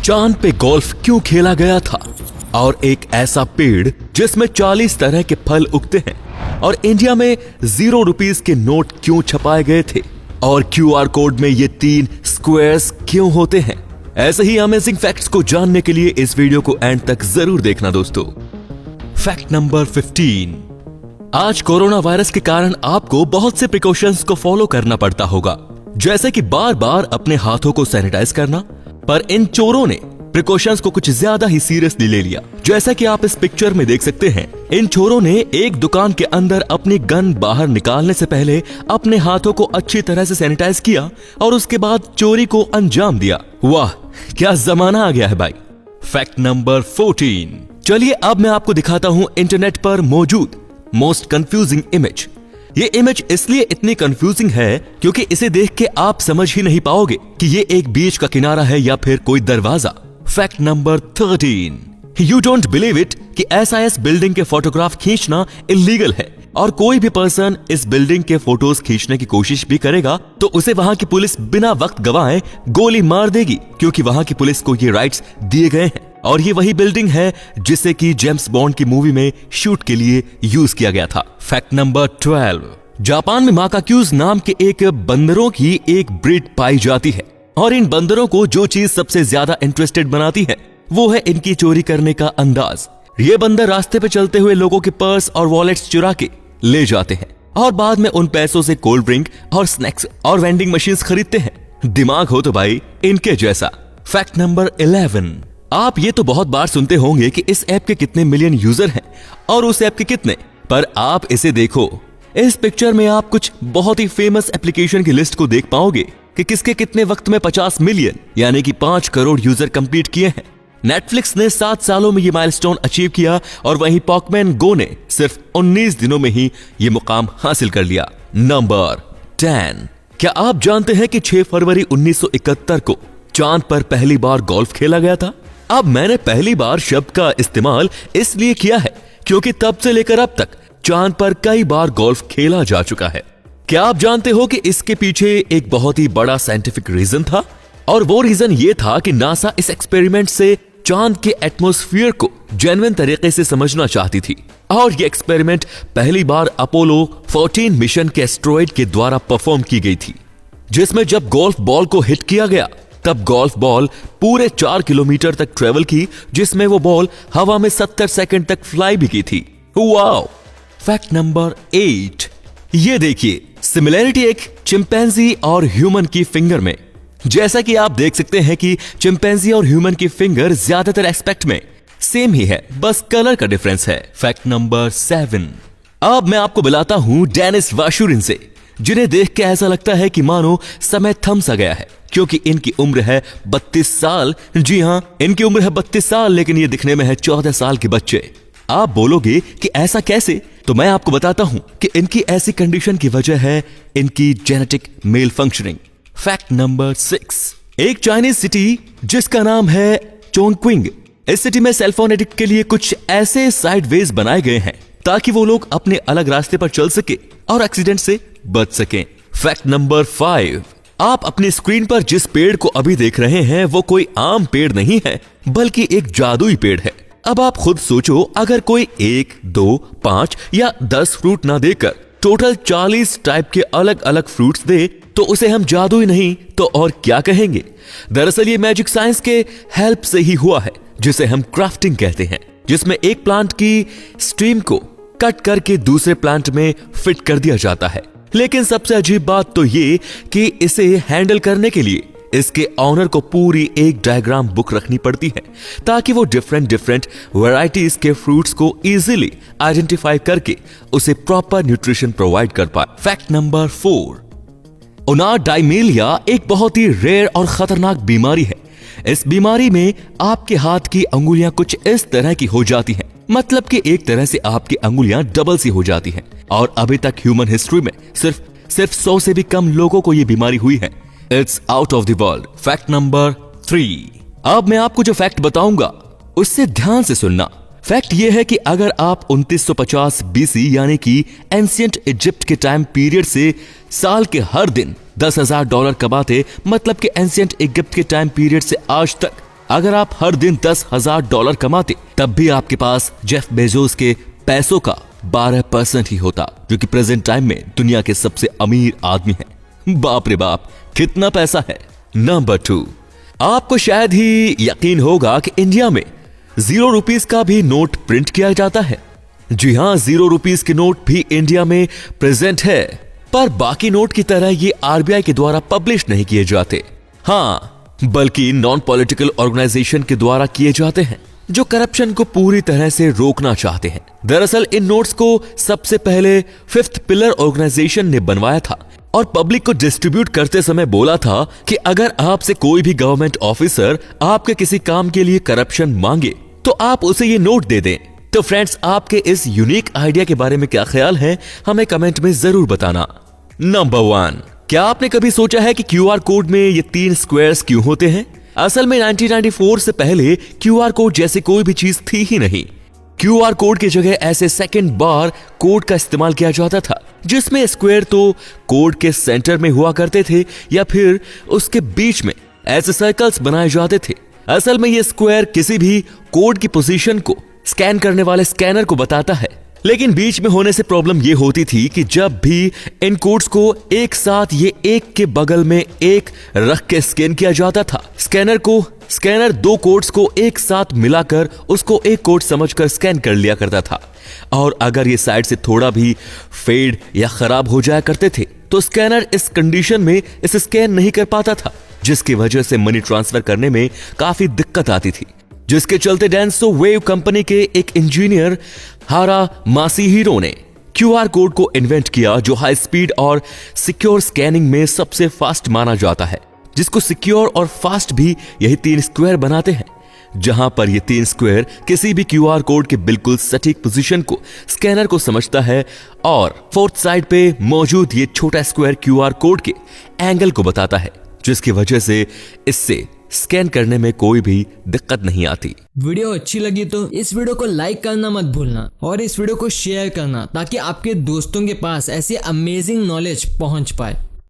चांद पे गोल्फ क्यों खेला गया था और एक ऐसा पेड़ जिसमें 40 तरह के फल उगते हैं और इंडिया में 0 रुपीस के नोट क्यों छपाए गए थे और QR कोड में ये 3 स्क्वायर्स क्यों होते हैं। ऐसे ही अमेजिंग फैक्ट्स को जानने के लिए इस वीडियो को एंड तक जरूर देखना दोस्तों। Fact number 15। आज कोरोना वायरस के कारण आपको बहुत से प्रिकॉशंस को फॉलो करना पड़ता होगा, जैसे कि बार बार अपने हाथों को सैनिटाइज करना, पर इन चोरों ने प्रिकॉशंस को कुछ ज्यादा ही सीरियसली ले लिया। जैसा कि आप इस पिक्चर में देख सकते हैं, इन चोरों ने एक दुकान के अंदर अपनी गन बाहर निकालने से पहले अपने हाथों को अच्छी तरह से सैनिटाइज किया और उसके बाद चोरी को अंजाम दिया। वाह, क्या जमाना आ गया है भाई। Fact number 14। चलिए अब मैं आपको दिखाता हूं इंटरनेट पर मौजूद मोस्ट कंफ्यूजिंग इमेज। ये इमेज इसलिए इतनी कंफ्यूजिंग है क्योंकि इसे देख के आप समझ ही नहीं पाओगे कि ये एक बीच का किनारा है या फिर कोई दरवाजा। Fact number 13। You don't believe it कि SIS बिल्डिंग के फोटोग्राफ खींचना इलीगल है और कोई भी पर्सन इस बिल्डिंग के फोटोज खींचने की कोशिश भी करेगा तो उसे वहां की पुलिस बिना वक्त गवाए गोली मार देगी, क्योंकि वहां की पुलिस को ये राइट्स दिए गए हैं और ये वही बिल्डिंग है जिसे कि जेम्स बॉन्ड की मूवी में शूट के लिए यूज किया गया था। Fact number 12। जापान में माकाक्यूज नाम के एक बंदरों की एक ब्रीड पाई जाती है और इन बंदरों को जो चीज सबसे ज्यादा इंटरेस्टेड बनाती है वो है इनकी चोरी करने का अंदाज। ये बंदर रास्ते पे चलते हुए लोगों के पर्स और वॉलेट्स चुरा के ले जाते हैं और बाद में उन पैसों से कोल्ड ड्रिंक और स्नैक्स और वेंडिंग मशीन्स खरीदते हैं। दिमाग हो तो भाई इनके जैसा। Fact number 11। आप ये तो बहुत बार सुनते होंगे कि इस ऐप के कितने मिलियन यूजर हैं और उस ऐप के कितने, पर आप इसे देखो। इस पिक्चर में आप कुछ बहुत ही फेमस एप्लीकेशन की लिस्ट को देख पाओगे कि किसके कितने वक्त में 50 मिलियन यानी कि 5 करोड़ यूजर कंप्लीट किए हैं। नेटफ्लिक्स ने 7 सालों में ये माइलस्टोन अचीव किया और वहीं पॉकमैन गो ने सिर्फ 19 दिनों में ही ये मुकाम हासिल कर लिया। नंबर 10। क्या आप जानते हैं कि 6 फरवरी 1971 को चांद पर पहली बार गोल्फ खेला गया था? अब मैंने पहली बार शब्द का इस्तेमाल इसलिए किया है क्योंकि तब से लेकर अब तक चांद पर कई बार गोल्फ खेला जा चुका है। क्या आप जानते हो कि इसके पीछे एक बहुत ही बड़ा साइंटिफिक रीजन था, और वो रीजन ये था कि नासा इस एक्सपेरिमेंट से चांद के एटमॉस्फेयर को जेन्युइन तरीके से समझना चाहती थी और ये एक्सपेरिमेंट पहली बार अपोलो 14 मिशन के एस्ट्रॉयड के द्वारा परफॉर्म की गई थी, जिसमें जब गोल्फ बॉल को हिट किया गया तब गोल्फ बॉल पूरे 4 किलोमीटर तक ट्रेवल की, जिसमें वो बॉल हवा में 70 सेकंड तक फ्लाई भी की थी। वाओ। Fact number 8। ये देखिए, सिमिलैरिटी एक चिंपैंजी और ह्यूमन की फिंगर में। जैसा कि आप देख सकते हैं कि चिंपैंजी और ह्यूमन की फिंगर ज्यादातर एस्पेक्ट में सेम ही है, बस कलर का डिफरेंस है। Fact number 7। अब मैं आपको बुलाता हूं डेनिस वाशुरिन से, जिन्हें देख के ऐसा लगता है कि मानो समय थम सा गया है, क्योंकि इनकी उम्र है 32 साल। जी हां, इनकी उम्र है 32 साल, लेकिन ये दिखने में है 14 साल के बच्चे। आप बोलोगे कि ऐसा कैसे, तो मैं आपको बताता हूं कि इनकी ऐसी कंडीशन की वजह है इनकी genetic male functioning. Fact number 6। एक चाइनीज सिटी जिसका नाम है चोंगक्विंग, इस सिटी में सेलफोन एडिक्ट के लिए कुछ ऐसे साइडवेज बनाए गए हैं ताकि वो लोग अपने अलग रास्ते पर चल सके और एक्सीडेंट से बच सकें। Fact number 5। आप अपनी स्क्रीन पर जिस पेड़ को अभी देख रहे हैं वो कोई आम पेड़ नहीं है, बल्कि एक जादुई पेड़ है। अब आप खुद सोचो, अगर कोई 1, 2, 5 या 10 फ्रूट ना देकर टोटल 40 टाइप के अलग अलग फ्रूट्स दे तो उसे हम जादुई नहीं तो और क्या कहेंगे। दरअसल ये मैजिक साइंस के हेल्प से ही हुआ है, जिसे हम क्राफ्टिंग कहते हैं, जिसमें एक प्लांट की स्ट्रीम को कट करके दूसरे प्लांट में फिट कर दिया जाता है। लेकिन सबसे अजीब बात तो ये कि इसे हैंडल करने के लिए इसके ऑनर को पूरी एक डायग्राम बुक रखनी पड़ती है ताकि वो डिफरेंट वैरायटीज के फ्रूट्स को इजीली आइडेंटिफाई करके उसे प्रॉपर न्यूट्रिशन प्रोवाइड कर पाए। Fact number 4। ओनाडाइमेलिया एक बहुत ही रेयर और खतरनाक बीमारी है। इस बीमारी में आपके हाथ की अंगुलियां कुछ इस तरह की हो जाती हैं, मतलब कि एक तरह से आपकी अंगुलियां डबल सी हो जाती हैं, और अभी तक ह्यूमन हिस्ट्री में सिर्फ 100 से भी कम लोगों को यह बीमारी हुई है। It's out of the world. Fact number 3। अब मैं आपको जो फैक्ट बताऊंगा उससे ध्यान से सुनना। फैक्ट ये है कि अगर आप 2950 BC यानी कि एंशिएंट इजिप्ट के टाइम पीरियड से साल के हर दिन $10,000 कमाते, मतलब कि एंशिएंट इजिप्ट के टाइम पीरियड से आज तक अगर आप हर दिन $10,000 कमाते तब भी आपके पास जेफ बेजोस के पैसों का 12% ही होता, जो कि प्रेजेंट टाइम में दुनिया के सबसे अमीर आदमी हैं। बाप रे बाप, कितना पैसा है। नंबर 2, आपको शायद ही यकीन होगा कि इंडिया में 0 रुपीस का भी नोट प्रिंट किया जाता है। जी हां, 0 रुपीस के नोट भी इंडिया में प्रेजेंट है, पर बाकी नोट की तरह ये आरबीआई के द्वारा पब्लिश नहीं किए जाते। हाँ, बल्कि नॉन पॉलिटिकल ऑर्गेनाइजेशन के द्वारा किए जाते हैं, जो करप्शन को पूरी तरह से रोकना चाहते हैं। दरअसल इन नोट्स को सबसे पहले 5th पिलर ऑर्गेनाइजेशन ने बनवाया था और पब्लिक को डिस्ट्रीब्यूट करते समय बोला था कि अगर आपसे कोई भी गवर्नमेंट ऑफिसर आपके किसी काम के लिए करप्शन मांगे तो आप उसे ये नोट दे दें। तो फ्रेंड्स, आपके इस यूनिक आइडिया के बारे में क्या ख्याल है, हमें कमेंट में जरूर बताना। नंबर 1, क्या आपने कभी सोचा है कि क्यूआर कोड में ये 3 स्क्वायर्स क्यों होते हैं? असल में 1994 से पहले क्यूआर कोड जैसी कोई भी चीज थी ही नहीं। क्यूआर कोड की जगह ऐसे सेकंड बार कोड का इस्तेमाल किया जाता था, जिसमें स्क्वायर तो कोड के सेंटर में हुआ करते थे या फिर उसके बीच में ऐसे सर्कल्स बनाए जाते थे। असल में ये स्क्वायर किसी भी कोड की पोजीशन को स्कैन करने वाले स्कैनर को बताता है, लेकिन बीच में होने से प्रॉब्लम ये होती थी कि जब भी इन कोड्स को एक साथ ये एक के बगल में एक रख के स्कैन किया जाता था, स्कैनर 2 कोड्स को एक साथ मिलाकर उसको एक कोड समझकर स्कैन कर लिया करता था। और अगर ये साइड से थोड़ा भी फेड या खराब हो जाया करते थे तो स्कैनर इस कंडीशन में इसे स्कैन नहीं कर पाता था, जिसकी वजह से मनी ट्रांसफर करने में काफी दिक्कत आती थी। जिसके चलते डेंसो वेव कंपनी के एक इंजीनियर हारा मासीहिरो ने क्यूआर कोड को इन्वेंट किया, जो हाई स्पीड और सिक्योर स्कैनिंग में सबसे फास्ट माना जाता है। जिसको सिक्योर और फास्ट भी यही 3 स्क्वायर बनाते हैं, जहां पर ये 3 स्क्वायर किसी भी क्यूआर कोड के बिल्कुल सटीक पोजीशन को स्कैनर को समझता है और 4th साइड पे मौजूद ये छोटा स्क्वायर क्यूआर कोड के एंगल को बताता है, जिसकी वजह से इससे स्कैन करने में कोई भी दिक्कत नहीं आती। वीडियो अच्छी लगी तो इस वीडियो को लाइक करना मत भूलना और इस वीडियो को शेयर करना, ताकि आपके दोस्तों के पास ऐसी अमेजिंग नॉलेज पहुंच पाए।